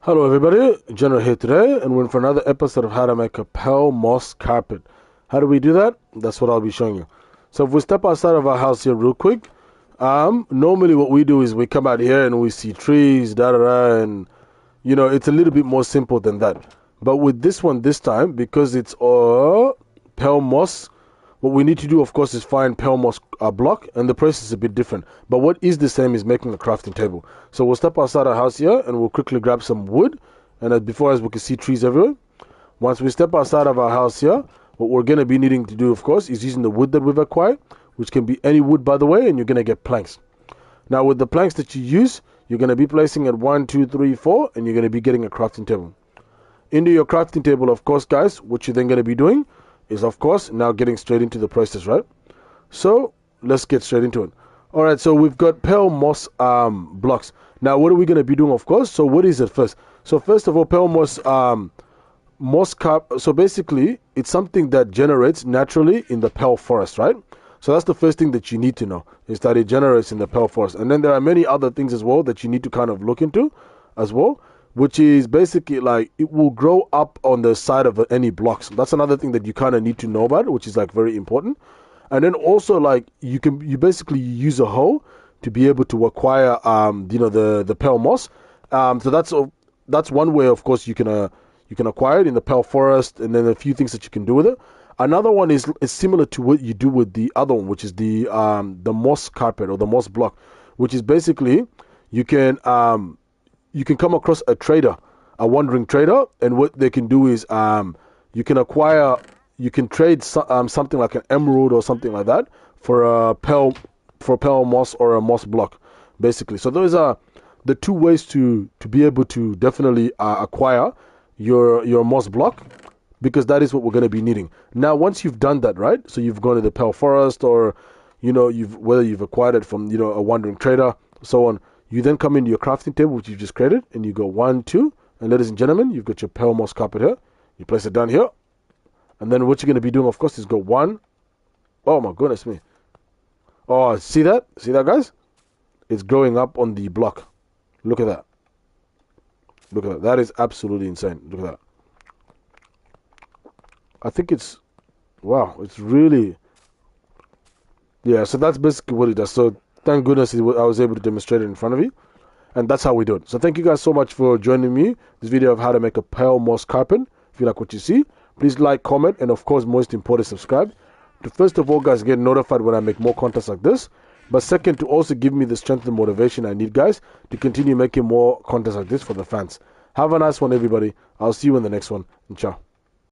Hello everybody, General here today, and we're in for another episode of how to make a pale moss carpet. How do we do that? That's what I'll be showing you. So if we step outside of our house here real quick, normally what we do is we come out here and we see trees, and it's a little bit more simple than that. But with this one this time, because it's pale moss, what we need to do, of course, is find pale moss block, and the process is a bit different. But what is the same is making a crafting table. So we'll step outside our house here, and we'll quickly grab some wood. And as before, as we can see trees everywhere. Once we step outside of our house here, what we're going to be needing to do, of course, is using the wood that we've acquired, which can be any wood, by the way, and you're going to get planks. Now, with the planks that you use, you're going to be placing at 1, 2, 3, 4, and you're going to be getting a crafting table. Into your crafting table, of course, guys, what you're then going to be doing is, of course, now getting straight into the process, right? So let's get straight into it. All right, so we've got pale moss blocks. Now, what are we going to be doing, of course? So what is it first? So first of all, pale moss so basically, it's something that generates naturally in the pale forest, right? So that's the first thing that you need to know, is that it generates in the pale forest. And then there are many other things as well that you need to kind of look into as well, which is basically like it will grow up on the side of any blocks. That's another thing that you kind of need to know about, which is like very important. And then also like you basically use a hoe to be able to acquire the pale moss. So that's one way, of course, you can acquire it in the pale forest, and then a few things that you can do with it. Another one is similar to what you do with the other one, which is the moss carpet or the moss block, which is basically you can come across a trader, a wandering trader, and what they can do is you can trade something like an emerald or something like that for a pale moss or a moss block, basically. So those are the two ways to be able to definitely acquire your moss block, because that is what we're going to be needing. Now, once you've done that, right? So you've gone to the pale forest, or whether you've acquired it from a wandering trader, so on. You then come into your crafting table, which you've just created, and you go 1, 2, and ladies and gentlemen, you've got your pale moss carpet here. You place it down here, and then what you're going to be doing, of course, is go 1. Oh my goodness me! Oh, see that? See that, guys? It's growing up on the block. Look at that. Look at that. That is absolutely insane. Look at that. I think wow. It's really, yeah. So that's basically what it does. So thank goodness I was able to demonstrate it in front of you. And that's how we do it. So thank you guys so much for joining me this video of how to make a pale moss carpet. If you like what you see, please like, comment, and of course, most important, subscribe. To first of all, guys, get notified when I make more contents like this. But second, to also give me the strength and motivation I need, guys, to continue making more contents like this for the fans. Have a nice one, everybody. I'll see you in the next one. And ciao.